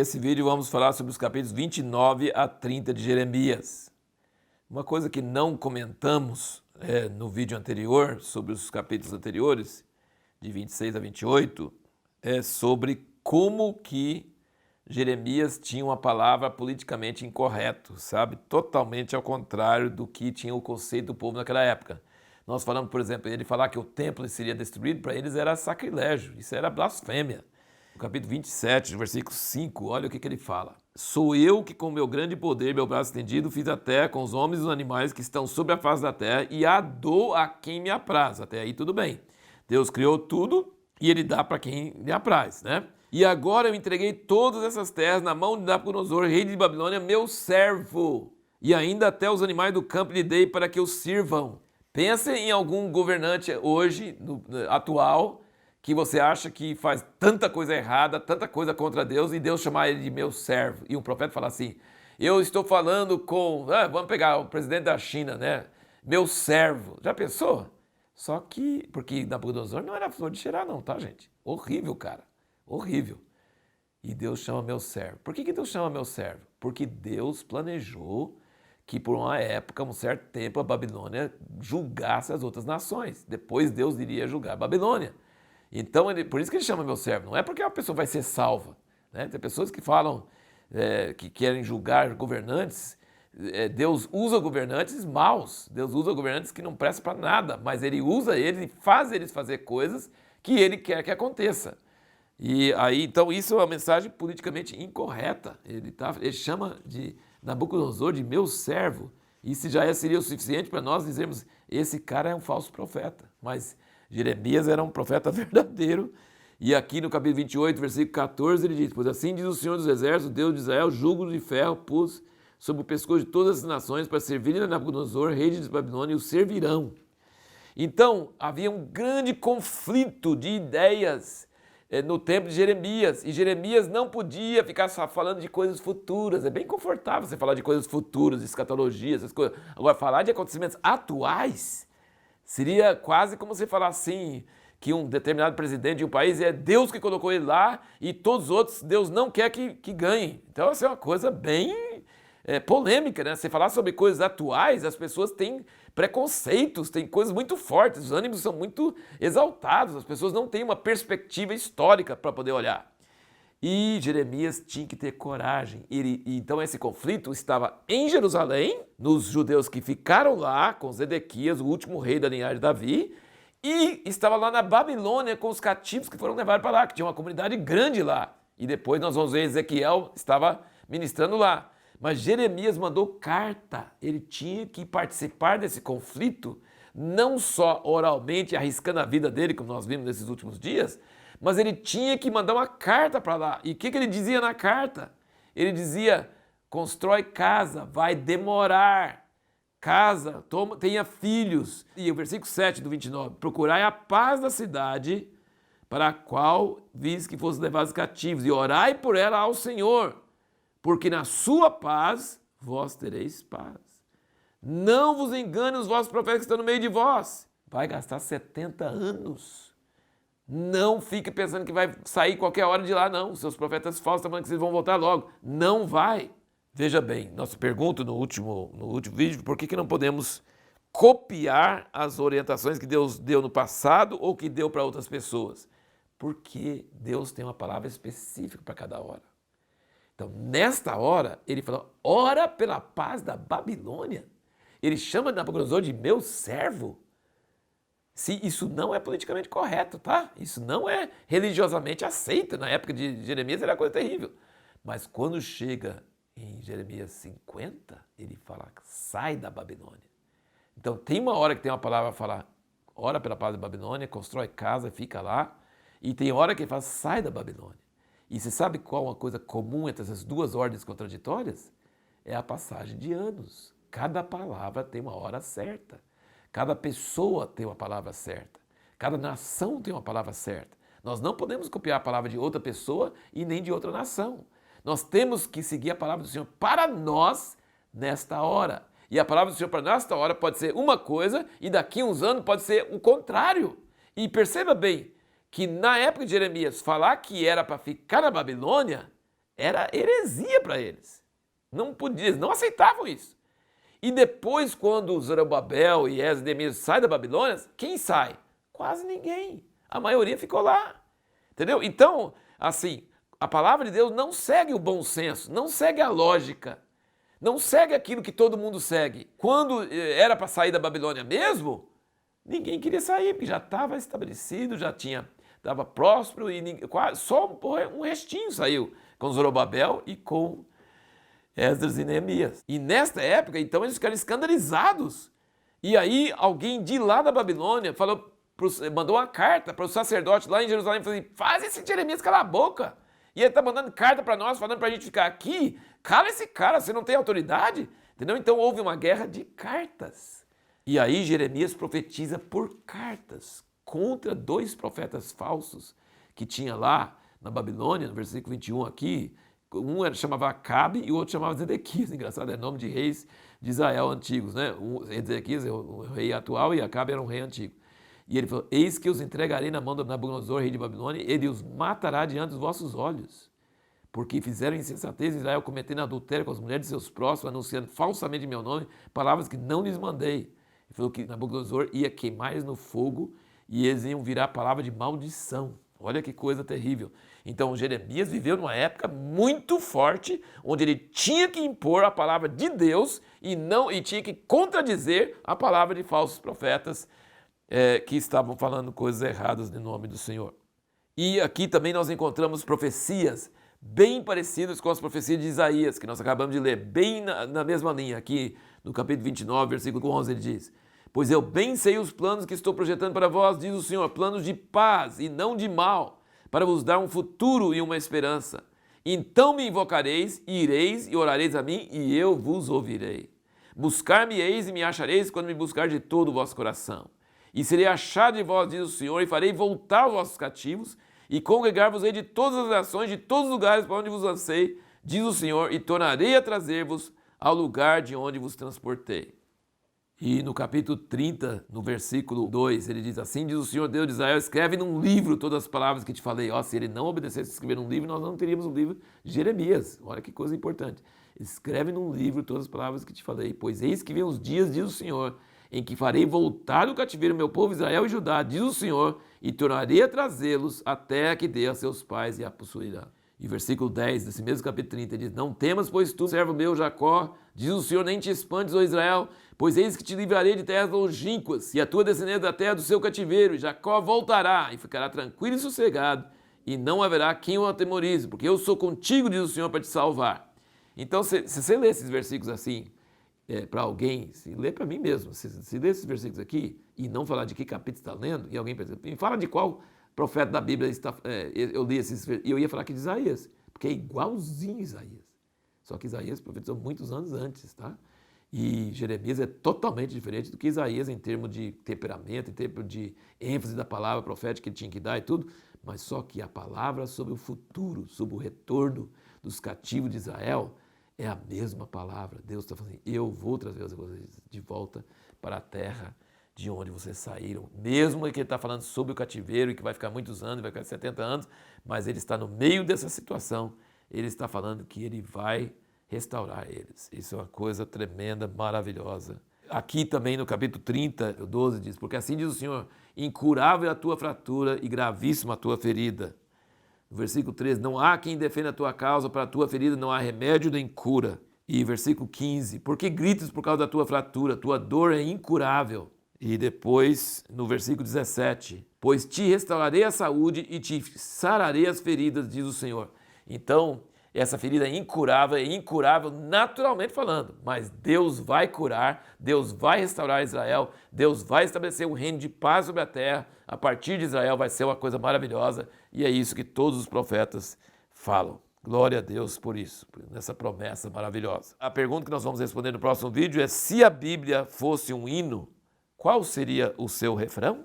Nesse vídeo vamos falar sobre os capítulos 29 a 30 de Jeremias. Uma coisa que não comentamos no vídeo anterior, sobre os capítulos anteriores, de 26 a 28, é sobre como que Jeremias tinha uma palavra politicamente incorreta, sabe? Totalmente ao contrário do que tinha o conceito do povo naquela época. Nós falamos, por exemplo, ele falar que o templo seria destruído, para eles era sacrilégio, isso era blasfêmia. No capítulo 27, versículo 5, olha o que ele fala. Sou eu que com meu grande poder, meu braço estendido, fiz a terra com os homens e os animais que estão sobre a face da terra e a dou a quem me apraz. Até aí tudo bem. Deus criou tudo e ele dá para quem lhe apraz, né? E agora eu entreguei todas essas terras na mão de Nabucodonosor, rei de Babilônia, meu servo. E ainda até os animais do campo lhe dei para que os sirvam. Pense em algum governante hoje, atual, que você acha que faz tanta coisa errada, tanta coisa contra Deus, e Deus chamar ele de meu servo. E um profeta fala assim, eu estou falando com, vamos pegar o presidente da China, né? Meu servo. Já pensou? Só que, porque Nabucodonosor não era flor de cheirar não, tá, gente? Horrível, cara. Horrível. E Deus chama meu servo. Por que Deus chama meu servo? Porque Deus planejou que por uma época, um certo tempo, a Babilônia julgasse as outras nações. Depois Deus iria julgar a Babilônia. Então, por isso que ele chama meu servo. Não é porque a pessoa vai ser salva, né? Tem pessoas que falam, que querem julgar governantes. Deus usa governantes maus. Deus usa governantes que não prestam para nada. Mas ele usa eles e faz eles fazer coisas que ele quer que aconteça. E aí, então, isso é uma mensagem politicamente incorreta. Ele chama de Nabucodonosor de meu servo. Isso já seria o suficiente para nós dizermos, esse cara é um falso profeta. Mas Jeremias era um profeta verdadeiro. E aqui no capítulo 28, versículo 14, ele diz, pois assim diz o Senhor dos Exércitos, Deus de Israel, jugo de ferro pus sobre o pescoço de todas as nações para servirem a Nabucodonosor, rei de Babilônia, e o servirão. Então, havia um grande conflito de ideias no tempo de Jeremias, e Jeremias não podia ficar só falando de coisas futuras. É bem confortável você falar de coisas futuras, escatologia, essas coisas. Agora, falar de acontecimentos atuais seria quase como você falar assim, que um determinado presidente de um país é Deus que colocou ele lá e todos os outros Deus não quer que ganhem. Então, essa é uma coisa bem polêmica, né? Você falar sobre coisas atuais, as pessoas têm preconceitos, têm coisas muito fortes, os ânimos são muito exaltados, as pessoas não têm uma perspectiva histórica para poder olhar. E Jeremias tinha que ter coragem. Então esse conflito estava em Jerusalém, nos judeus que ficaram lá com Zedequias, o último rei da linhagem de Davi, e estava lá na Babilônia com os cativos que foram levados para lá, que tinha uma comunidade grande lá. E depois nós vamos ver Ezequiel estava ministrando lá. Mas Jeremias mandou carta, ele tinha que participar desse conflito, não só oralmente, arriscando a vida dele, como nós vimos nesses últimos dias, mas ele tinha que mandar uma carta para lá. E o que ele dizia na carta? Ele dizia, constrói casa, vai demorar, casa, tenha filhos. E o versículo 7 do 29, procurai a paz da cidade, para a qual vis que fossem levados cativos, e orai por ela ao Senhor, porque na sua paz vós tereis paz. Não vos engane os vossos profetas que estão no meio de vós. Vai gastar 70 anos. Não fique pensando que vai sair qualquer hora de lá, não. Os seus profetas falsos estão falando que vocês vão voltar logo. Não vai. Veja bem, nossa pergunta no último vídeo, por que não podemos copiar as orientações que Deus deu no passado ou que deu para outras pessoas? Porque Deus tem uma palavra específica para cada hora. Então, nesta hora, ele falou, ora pela paz da Babilônia. Ele chama Nabucodonosor de meu servo. Se isso não é politicamente correto, tá? Isso não é religiosamente aceito. Na época de Jeremias era coisa terrível. Mas quando chega em Jeremias 50, ele fala, sai da Babilônia. Então, tem uma hora que tem uma palavra para falar, ora pela paz da Babilônia, constrói casa, fica lá. E tem hora que ele fala, sai da Babilônia. E você sabe qual é uma coisa comum entre essas duas ordens contraditórias? É a passagem de anos. Cada palavra tem uma hora certa. Cada pessoa tem uma palavra certa. Cada nação tem uma palavra certa. Nós não podemos copiar a palavra de outra pessoa e nem de outra nação. Nós temos que seguir a palavra do Senhor para nós nesta hora. E a palavra do Senhor para nesta hora pode ser uma coisa e daqui a uns anos pode ser o contrário. E perceba bem, que na época de Jeremias falar que era para ficar na Babilônia Era heresia para eles. Não podia, eles não aceitavam isso. E depois, quando Zorobabel e Esdras e Neemias saem da Babilônia, quem sai? Quase ninguém. A maioria ficou lá. Entendeu? Então, assim, a palavra de Deus não segue o bom senso, não segue a lógica, não segue aquilo que todo mundo segue. Quando era para sair da Babilônia mesmo, ninguém queria sair, porque já estava estabelecido, já estava próspero e só um restinho saiu com Zorobabel e com Esdras e Neemias. E nesta época, então, eles ficaram escandalizados. E aí alguém de lá da Babilônia mandou uma carta para o sacerdote lá em Jerusalém e falou assim, faz esse Jeremias calar a boca. E ele está mandando carta para nós, falando para a gente ficar aqui. Cala esse cara, você não tem autoridade? Entendeu? Então houve uma guerra de cartas. E aí Jeremias profetiza por cartas contra 2 profetas falsos que tinha lá na Babilônia, no versículo 21 aqui. Um chamava Acabe e o outro chamava Zedequias. Engraçado, é nome de reis de Israel antigos, né? Zedequias é o rei atual e Acabe era um rei antigo. E ele falou, eis que os entregarei na mão de Nabucodonosor, rei de Babilônia, ele os matará diante dos vossos olhos. Porque fizeram insensatez em Israel, cometendo adultério com as mulheres de seus próximos, anunciando falsamente meu nome, palavras que não lhes mandei. Ele falou que Nabucodonosor ia queimar eles no fogo e eles iam virar a palavra de maldição. Olha que coisa terrível. Então Jeremias viveu numa época muito forte, onde ele tinha que impor a palavra de Deus e tinha que contradizer a palavra de falsos profetas que estavam falando coisas erradas no nome do Senhor. E aqui também nós encontramos profecias bem parecidas com as profecias de Isaías, que nós acabamos de ler, bem na mesma linha. Aqui no capítulo 29, versículo 11, ele diz, pois eu bem sei os planos que estou projetando para vós, diz o Senhor, planos de paz e não de mal, para vos dar um futuro e uma esperança. Então me invocareis, ireis e orareis a mim, e eu vos ouvirei. Buscar-me-eis e me achareis quando me buscar de todo o vosso coração. E serei achado de vós, diz o Senhor, e farei voltar os vossos cativos, e congregar-vos-ei de todas as nações, de todos os lugares para onde vos lancei, diz o Senhor, e tornarei a trazer-vos ao lugar de onde vos transportei. E no capítulo 30, no versículo 2, ele diz assim, diz o Senhor Deus de Israel, escreve num livro todas as palavras que te falei. Ó, se ele não obedecesse a escrever num livro, nós não teríamos o livro de Jeremias. Olha que coisa importante. Escreve num livro todas as palavras que te falei, pois eis que vem os dias, diz o Senhor, em que farei voltar do cativeiro meu povo Israel e Judá, diz o Senhor, e tornarei a trazê-los até a que dê a seus pais e a possuirá. E versículo 10 desse mesmo capítulo 30 diz, não temas, pois tu, servo meu Jacó, diz o Senhor, nem te espantes, ó Israel, pois eis que te livrarei de terras longínquas, e a tua descendência da terra do seu cativeiro, e Jacó voltará, e ficará tranquilo e sossegado, e não haverá quem o atemorize, porque eu sou contigo, diz o Senhor, para te salvar. Então, se você lê esses versículos assim, para alguém, se lê para mim mesmo, se lê esses versículos aqui, e não falar de que capítulo está lendo, e alguém pensa, me fala de qual profeta da Bíblia está, eu li esses, e eu ia falar aqui de Isaías, porque é igualzinho Isaías. Só que Isaías profetizou muitos anos antes, tá? E Jeremias é totalmente diferente do que Isaías em termos de temperamento, em termos de ênfase da palavra profética que ele tinha que dar e tudo, mas só que a palavra sobre o futuro, sobre o retorno dos cativos de Israel, é a mesma palavra. Deus está falando assim, eu vou trazer vocês de volta para a terra de onde vocês saíram. Mesmo que ele está falando sobre o cativeiro e que vai ficar muitos anos, vai ficar 70 anos, mas ele está no meio dessa situação. Ele está falando que ele vai restaurar eles. Isso é uma coisa tremenda, maravilhosa. Aqui também no capítulo 30, 12 diz, porque assim diz o Senhor, incurável é a tua fratura e gravíssima a tua ferida. No versículo 13, não há quem defenda a tua causa, para a tua ferida não há remédio nem cura. E versículo 15, porque gritas por causa da tua fratura, tua dor é incurável. E depois, no versículo 17, pois te restaurarei a saúde e te sararei as feridas, diz o Senhor. Então, essa ferida é incurável naturalmente falando, mas Deus vai curar, Deus vai restaurar Israel, Deus vai estabelecer um reino de paz sobre a terra, a partir de Israel vai ser uma coisa maravilhosa, e é isso que todos os profetas falam. Glória a Deus por isso, nessa promessa maravilhosa. A pergunta que nós vamos responder no próximo vídeo é, se a Bíblia fosse um hino, qual seria o seu refrão?